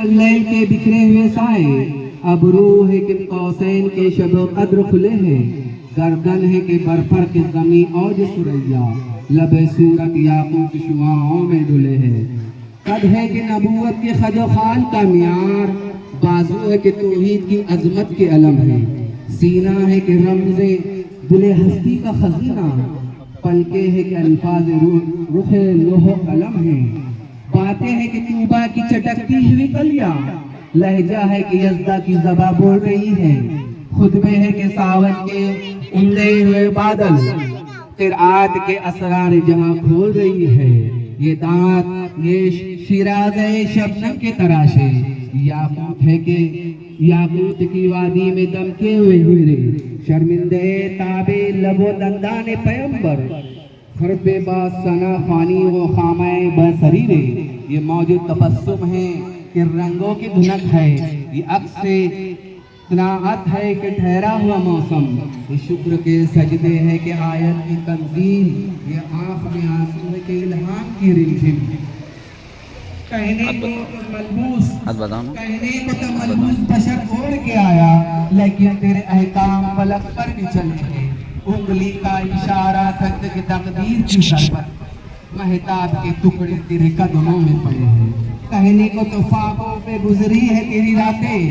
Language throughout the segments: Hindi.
लैल के बिखरे हुए साए, अब रूह है कि कौसैन के शब कद्र खुले हैं, गर्दन है कि बरफर के जमी और जो सुरैया, लबे सूरत याकूत शुआओं में डुले हैं। कद है कि नबूवत के खजो खान का मियार, बाजू है कि तौहीद की अजमत के अलम है, सीना है कि रमज़े दिले हस्ती का खजीना, पलके है कि अल्फाज रुखे लोहो कलम है, बातें है कि तूबा की चटकती हुई कलियां, लहजा है कि यज़दा की ज़बा बोल रही है, खुतबे है कि सावन के उमड़े हुए बादल, क़िरात के असरार जहां खोल रही है, ये दांत ये शिराज़े शबनम के तराशे, याकूत है कि याकूत की वादी में दमके हुए हीरे, शर्मिंदे ताबे लबो दंदाने पैगंबर, खरबे बास सना फानी वो खामाए बसरीरे, ये मौजूद तबस्सुम है कि रंगों की धुनक है, ये अक्स से तनाअत है कि ठहरा हुआ मौसम, ये शुक्र के सजदे है कि आयत की तंजील, ये आँख में आंसू है कि इल्हाम की रिमझिम, कहने को तो मलबूस बशर ओढ़ के आया, लेकिन तेरे अहकाम फलक पर भी चले, उंगली का इशारा तक की तकदीर की शरबत, महताब के टुकड़े तेरे कदमों में पड़े हैं, कहने को तो ख्वाबों पे गुजरी है तेरी रातें,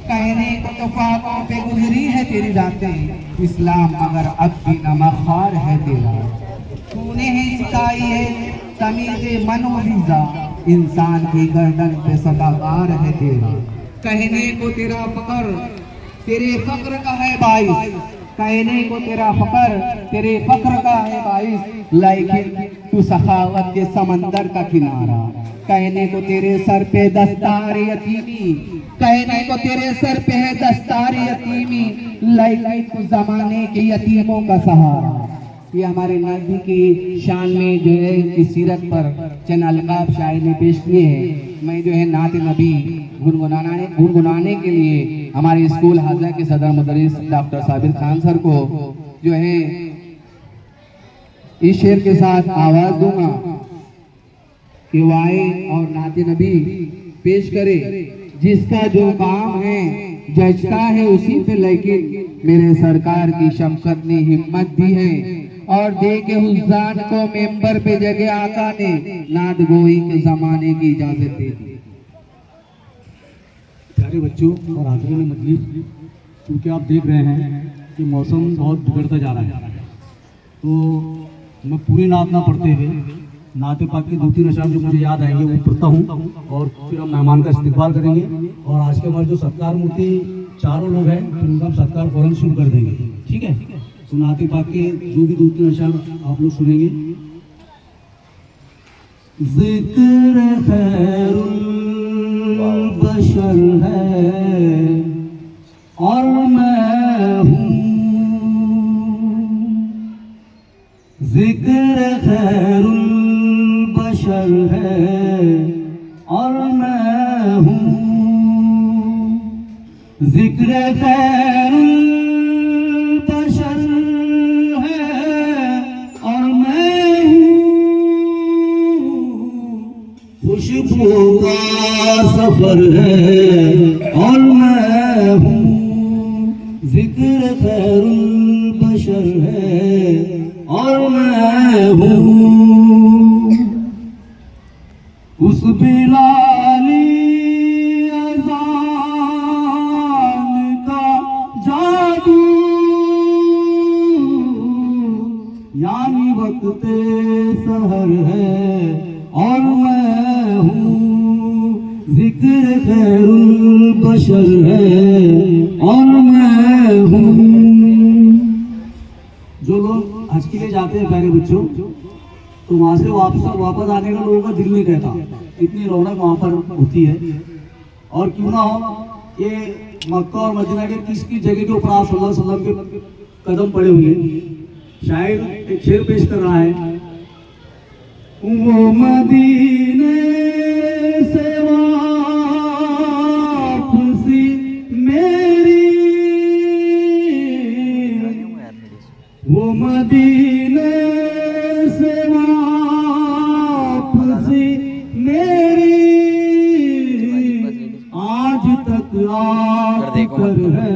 कहने को तो ख्वाबों पे गुजरी है तेरी रातें, इस्लाम मगर अब भी नमख़ार है तेरा, तूने ही सिखाई है तमीज़े मनोवीज़ा, इंसान की गर्दन पे सदाबार है तेरा, कहने को तेरा फकर तेरे फक्र का है बाइस, कहने को तेरा फकर तेरे फक्र का है बाइस, लेकिन तू सखावत के समंदर का किनारा, कहने को तेरे सर पे दस्तार यतीमी, कहने को तेरे सर पे है दस्तार यतीमी, लेकिन तू जमाने के यतीमों का सहारा। ये हमारे नबी की शान में जो है इनकी सीरत पर चंद अलकाब शायर ने पेश किए हैं। मैं जो है नात नबी गुनगुनाने के लिए हमारे स्कूल हाजा के सदर मुदरिस डॉक्टर साबिर खान सर को जो है इस शेर के साथ आवाज दूंगा कि वाए और नात नबी पेश करे, जिसका जो काम है जजता है उसी पे, लेकिन मेरे सरकार की शमकत ने हिम्मत दी है और दे के हुज़ान को मेंबर पे जगह आका ने नाद गोई के जमाने की इजाजत दे दी। प्यारे बच्चों और हाज़रीन मजलिस, क्योंकि आप देख रहे हैं कि मौसम बहुत बिगड़ता जा रहा है, तो मैं पूरी नात ना पढ़ते हुए नात पाक के 2-3 अशआर जो मुझे याद आएंगे वो पढ़ता हूँ, और फिर हम मेहमान का इस्तकबाल करेंगे, और आज के हमारे जो सत्कार मूर्ति चारों लोग हैं फिर उनका हम सत्कार फौरन शुरू कर देंगे। ठीक है, तो नात पाक के जो भी 2-3 अशआर आप लोग सुनेंगे। ज़िक्र खैरुल बशर है और मैं हूँ, ज़िक्र खैरुल बशर है और मैं हूँ, ज़िक्र खैरुल बशर है और मैं हूँ, खुशबू का सफर है और मैं हूँ, ज़िक्र खैरुल बशर है और मैं हूँ, उस बिलाली अज़ान का जादू, यानी वक्ते सहर है और मैं हूँ, ज़िक्र खैरुल बशर है और मैं हूँ। जो लोग हज के लिए जाते हैं प्यारे बच्चों, तो वहाँ से वापस आने का लोगों का दिल नहीं कहता, इतनी रौनक वहाँ पर होती है। और क्यों ना हो ये मक्का और मदीना के किस किस जगह के ऊपर आप सल्लल्लाहु अलैहि वसल्लम के कदम पड़े हुए, शायद एक शेर पेश कर रहा है, वो मदीने से वापसी मेरी, वो मदीने से वापसी मेरी, आकर है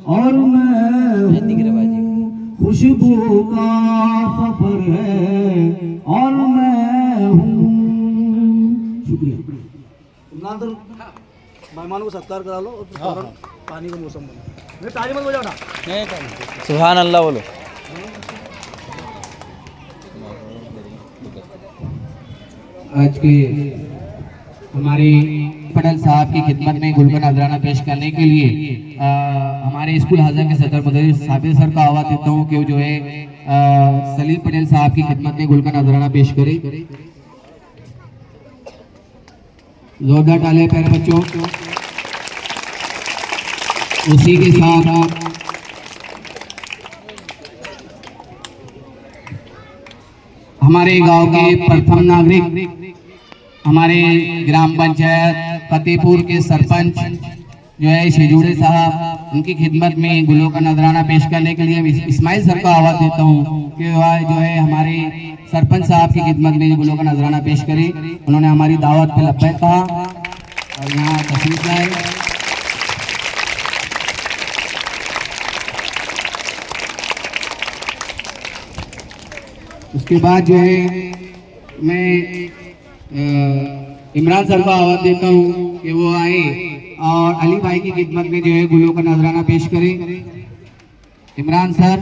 और मैं हूँ, खुशबू का सफर है और मैं हूँ। शुक्रिया। इमरान सर, मेहमानों को सत्कार करा लो और फिर फौरन पानी का मौसम बना। नहीं ताली मत बजाओ ना। सुभान अल्लाह बोलो। आज के हमारे पटेल साहब की खिदमत में गुल का नजराना पेश करने के लिए हमारे स्कूल हाजा के सदर मुदर्रिस साबिर सर का आवाज देता हूँ कि वो जो है सलीम पटेल साहब की खिदमत में गुल का नजराना पेश करें। जोरदार तालियां प्यारे बच्चों। उसी के साथ हमारे गांव के प्रथम नागरिक, हमारे ग्राम पंचायत फतेहपुर के सरपंच जो है शेजूड़े साहब, उनकी खिदमत में गुलों का नजराना पेश करने के लिए इस्माइल सर का आवाज देता हूँ कि वह जो है हमारे सरपंच साहब की खिदमत में गुलों का नजराना पेश करें। उन्होंने हमारी दावत पे लब्बैक कहा और यहाँ तशरीफ लाए। उसके बाद जो है मैं इमरान सर को आवाज देता हूँ कि वो आए और अली भाई की खिदमत में जो है गुलों का नजराना पेश करें। इमरान सर।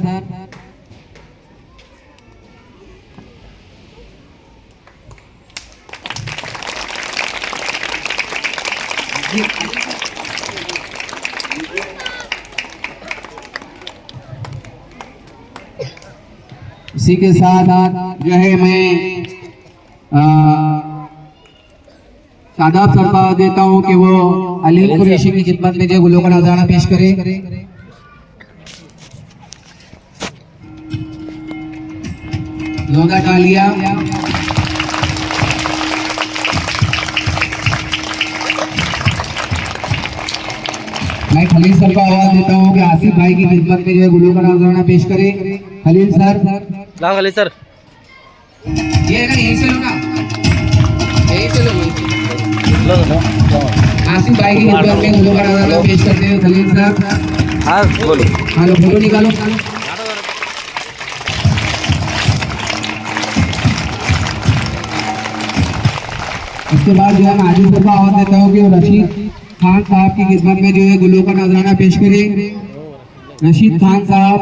इसी के साथ जो है मैं शादाब सर का देता हूं कि वो अलीम कुरैशी की खिदमत में जो गुलों का नजराना पेश करे। जोरदार तालियां। मैं खलील सर को आवाज देता हूं कि आसिफ भाई की खिदमत में जो है गुलों का नजराना पेश करे। खलील सर। लाओ खलील सर। ये ना यहीं से लो ना, यहीं से लो। आसिफ भाई की खिदमत में गुलों का नजराना पेश करते हैं खलील सर। हाँ बोलो। हेलो फोटो निकालो। इसके बाद जो है मैं आदिल सर को आवाज देता हूँ कि वो रशीद खान साहब की खिदमत में जो है गुलों का नजराना पेश करें। रशीद खान साहब।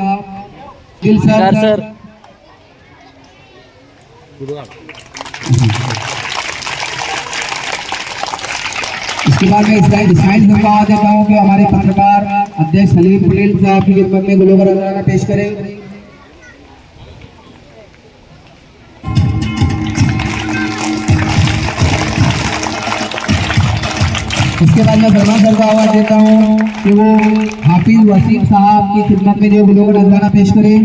दिल सर। इसके बाद मैं इस्माइल सर को आवाज देता हूँ कि हमारे पत्रकार अध्यक्ष सलीम पटेल साहब की खिदमत में गुलों का नजराना पेश करें। इसके बाद मैं सलमान सर को आवाज देता हूँ कि वो हाफिज वसीम साहब की खिदमत में जो गुलों का नजराना पेश करें।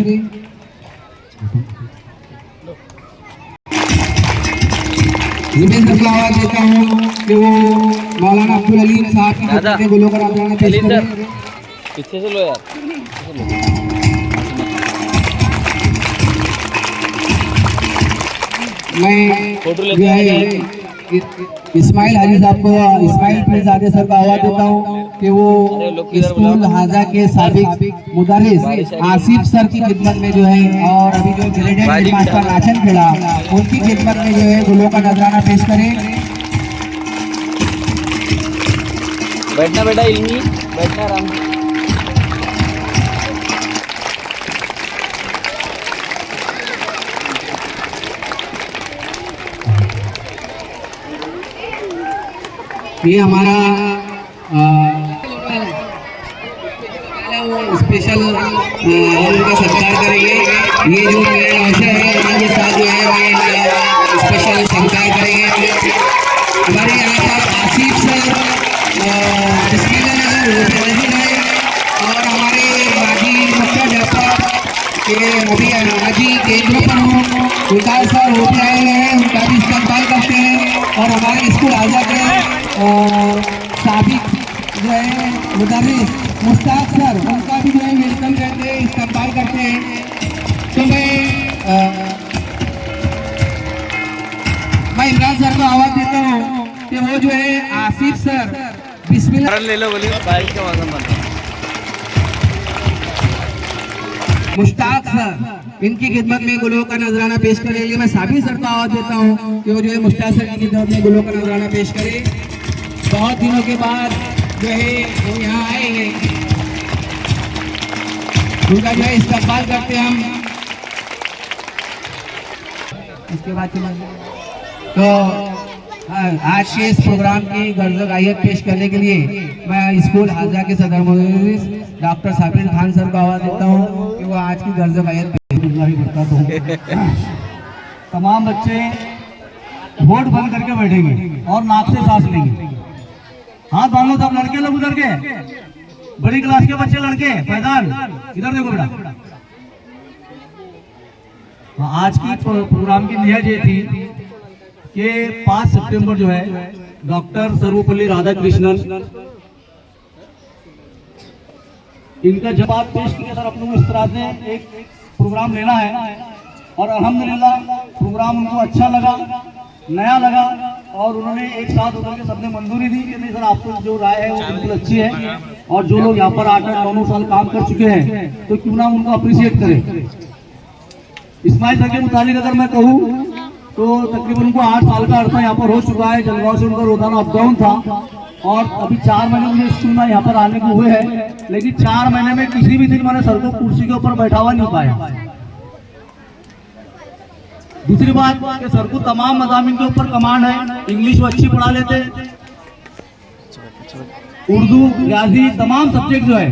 सर को आवाज देता हूँ कि वो मौलाना अब्दुल अलीम साहब की खिदमत में गुलों का नजराना पेश करें। पीछे से लो यार। मैं फोटो जो लेते है हैं। इस्माइल हाजी साहब को, इस्माइल पीरजादे सर को आवाज देता हूँ कि वो स्कूल हाजा के साबिक मुदर्रिस आसिफ सर की खिदमत में जो है और अभी जो ग्रेडेड मास्टर राशन खेड़ा उनकी खिदमत में जो है गुलों का नजराना पेश करें। बैठना बेटा, इल्मी बैठना आराम से। ये हमारा स्पेशल उनका सत्कार करेंगे। ये जो मेरा अवसर है उनके साथ जो है वो इनका स्पेशल सत्कार करेंगे। हमारे यहाँ पर आसिफ सर और हमारे माजी मुख्याध्यापक के अभी हाजी केंद्र पर हूँ विकास सर वो भी आए हुए हैं, उनका भी इस्तेमाल करते हैं। और हमारे स्कूल आजा के साबिक जो है मुदर्रिस मुश्ताक सर, उनका भी जो है वेलकम करते हैं, इस्तेमाल करते हैं। तो मैं इमरान सर को आवाज देता हूँ कि वो जो है आसिफ सर बिस्मिल्लाह। ले लो बोलिए, बारिश का मौसम बन रहा है। मुश्ताक सर, इनकी खिदमत में गुलों का नजराना पेश करने के लिए मैं साबिर सर को आवाज देता हूँ कि वो जो है मुश्ताक सर की खिदमत में गुलों का नजराना पेश करे। बहुत दिनों के बाद जो है वो यहाँ आए हैं, उनका जो है इस्तकबाल करते हैं हम। इसके बाद तो आज के इस प्रोग्राम की गर्ज गायक पेश करने के लिए मैं स्कूल हाजा के सदर मुदर्रिस डॉक्टर साबिर खान सर को आवाज देता हूँ कि वो आज की गर्ज गायक तमाम बच्चे होठ बंद करके बैठेंगे और नाक से सांस लेंगे। हाथ बांध लो सब लड़के लोग उधर के, बड़ी क्लास के बच्चे लड़के पैदान इधर देखो बेटा। आज की प्रोग्राम की नियत ये थी कि 5 सितंबर जो है डॉक्टर सर्वपल्ली राधाकृष्णन इनका जवाब पेश किया सर, अपने को इस तरह से एक प्रोग्राम लेना है और अल्हम्दुलिल्लाह प्रोग्राम उनको अच्छा लगा, नया लगा और उन्होंने एक साथ होकर के सबने मंजूरी दी कि नहीं सर आपको जो राय है वो बिल्कुल अच्छी है और जो लोग यहाँ पर 8-9 साल काम कर चुके हैं तो क्यों ना उनको अप्रिशिएट करें। इस्माइल सर के मुताबिक अगर मैं कहूँ तो तकरीबन उनको 8 साल का अरसा यहाँ पर हो चुका है। जलगांव से उनका रोजाना अप डाउन था और अभी 4 महीने मुझे स्कूल में यहाँ पर आने को हुए हैं, लेकिन 4 महीने में किसी भी दिन मैंने सर को कुर्सी के ऊपर बैठा हुआ नहीं पाया। दूसरी बात कि सर को तमाम मज़ामिन के ऊपर कमांड है, इंग्लिश वो अच्छी पढ़ा लेते, उर्दू रियाजी तमाम सब्जेक्ट जो है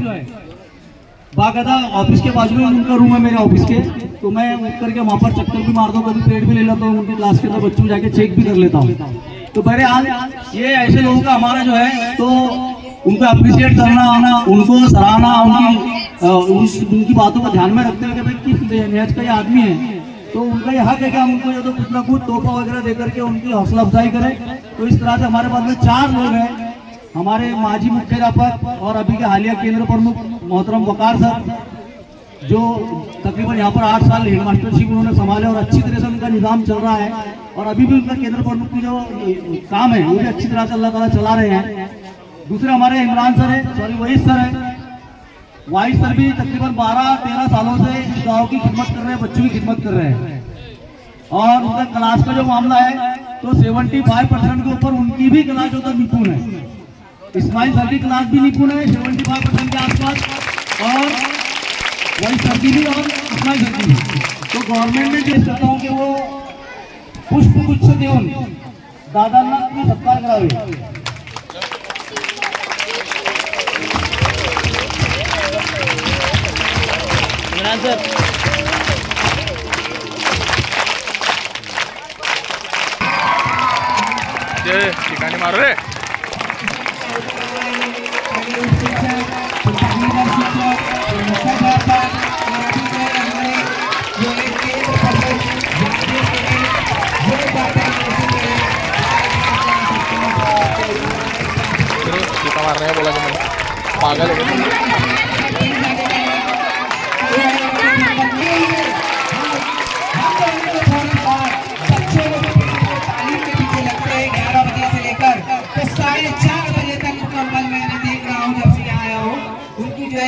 बाकायदा। ऑफिस के बाजू में उनका रूम है मेरे ऑफिस के, तो मैं उठ करके वहाँ पर चक्कर भी मारता हूँ, कभी पेट भी ले लेता हूँ, उनकी क्लास के अंदर बच्चों जाके चेक भी कर लेता हूँ। तो बहरहाल ये ऐसे लोगों का हमारा जो है तो उनको अप्रिशिएट करना आना, उनको सराहना, उनकी बातों को ध्यान में रखते हुए भाई किस नियत का ये आदमी है तो उनका ये हक है कि हम उनको ये तो कुछ ना कुछ तोहफा वगैरह दे करके उनकी हौसला अफजाई करें। तो इस तरह से हमारे पास में 4 लोग हैं, हमारे माजी मुख्याध्यापक और अभी के हालिया केंद्र प्रमुख मोहतरम वकार सर, जो तकरीबन यहाँ पर 8 साल हेडमास्टरशिप उन्होंने संभाले और अच्छी तरह से उनका निज़ाम चल रहा है और अभी भी उनका केंद्र प्रमुख की जो काम है वो भी अच्छी तरह से अल्लाह ताला चला रहे हैं। दूसरे हमारे इमरान सर है, सॉरी वहीद सर है, वाहिद सर भी तकरीबन 12-13 सालों से गाँव की खिदमत कर रहे हैं, बच्चों की खिदमत कर रहे हैं और उनका क्लास का जो मामला है तो 75% के ऊपर उनकी भी क्लास जो निपुण है। इस्माइल सर की क्लास भी निपुण है 75% के आसपास और वही सर की भी और इस्माइल सर की भी। तो गवर्नमेंट ने जो चाहता हूँ कि वो पुष्प गुच्छ देऊन दादांना तुम्ही सत्कार करावे। इमरान सर ठिकाणी मारू रे। मार रहे हैं बोला कि पागल है।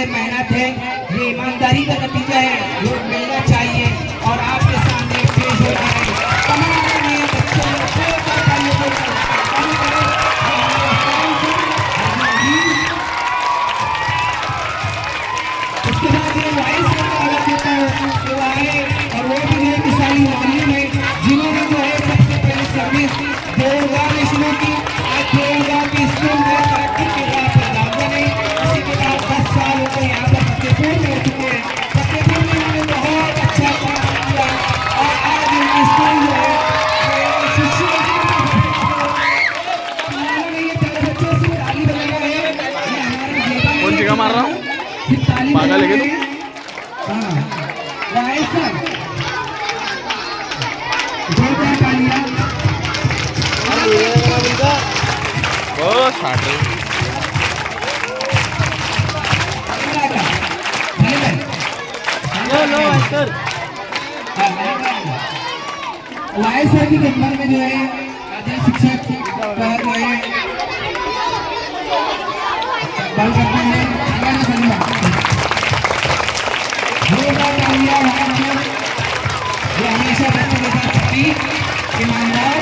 मेहनत है, ये ईमानदारी का नतीजा है, लोग मिलना चाहिए और आपके सामने पेश हो रहा है। तमाम बच्चों उसके बाद ये वाइस देता है कि वो आए और वो भी है मिसाली मुअल्लिम है जिन्होंने जो है सबसे पहले सर्विस 2000 शुरू की, आज 2000 की स्कूल में तरक्की के बाद दामन है। इसी के बाद 10 साल हो गए यहाँ पर फतेहपुर में हो चुके हैं। फतेहपुर में उन्होंने बहुत अच्छा काम किया और आज उनकी स्कूल जो है ये चार बच्चों से ताली बजाना है। ये हमारे कौन जगह मार रहा हूँ पागल है क्या सर की खिदमत में जो है शिक्षक जो है कल करते हैं अगला शनिवार। जोरदार तालियां हमारे जो हमेशा बच्चों के साथ सच्ची, ईमानदार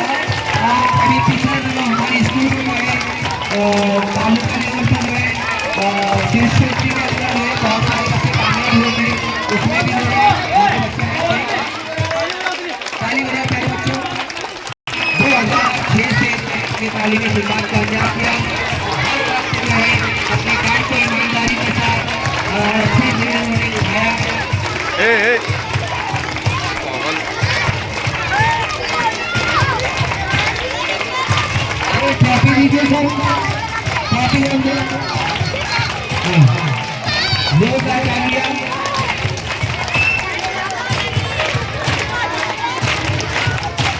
और अभी पिछले दिनों हमारे स्कूल में तालुका लेवल पर जो है टेस्ट सेफ्टी के अंदर जो है बहुत सारे बच्चे कामयाब हुए थे, उसमें भी जो है ताली बजा प्यारे बच्चों। 2006 से अपनी तालीम की शुरुआत का अभ्यास किया, जो है अपने काम को ईमानदारी के साथ अच्छे से उन्होंने निभाया। ट्रॉफी दीजिए सर, ट्रॉफी दीजिए। जोरदार तालियां।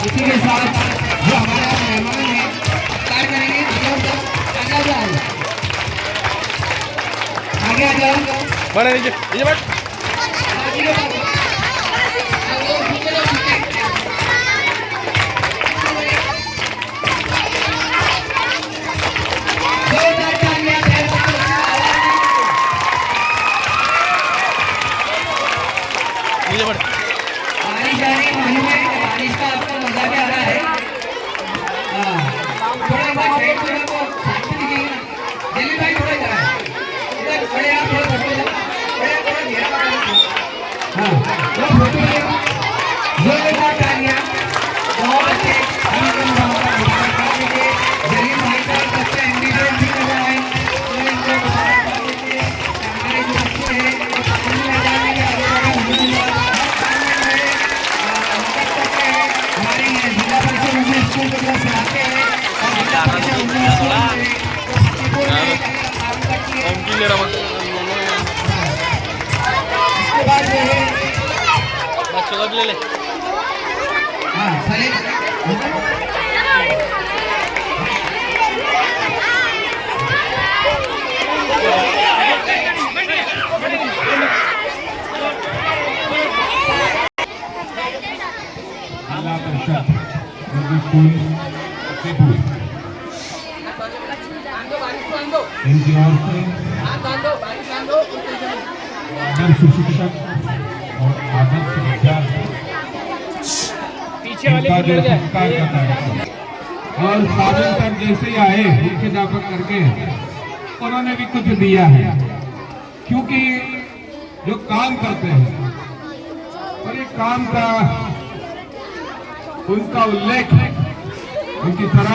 इसी के साथ जो हमारा मेहमान है कार्य करेंगे, आगे आ जाओ, आगे आ जाओ, बड़े नीचे बैठ। बारिश आ रही है, मालूम है बारिश का आपको मजा भी आ रहा है। थोड़ा सा साइड में आपको सामने दिखेगा दिल्ली भाई, थोड़ा जाए इधर खड़े, आप थोड़ा फोटो थोड़ा घेरा हाँ थोड़ा फोटो लेगा। जोरदार तालियां बहुत अच्छे दिल्ली भाई का बच्चा एमबीबीएस भी कर रहा है, तो इनको हमारे जो बच्चे हैं मैदान में आगे बढ़े हमारे जिला परिषद उर्दू स्कूल को जो सिखाते हैं और जिला परिषद उर्दू स्कूल में काम करती है। इसके बाद जो है बच्चों का भी ले ले। हाँ चले जिला परिषद उर्दू स्कूल सेतु इनकी ओर से आदर्श शिक्षक और आदर्श विद्यार्थी इनका जो संस्कार का कार्यक्रम और साजन सर जैसे ही आए मुख्याध्यापक करके उन्होंने भी कुछ दिया है, क्योंकि जो काम करते हैं और ये काम का उनका उल्लेख उनकी सराहना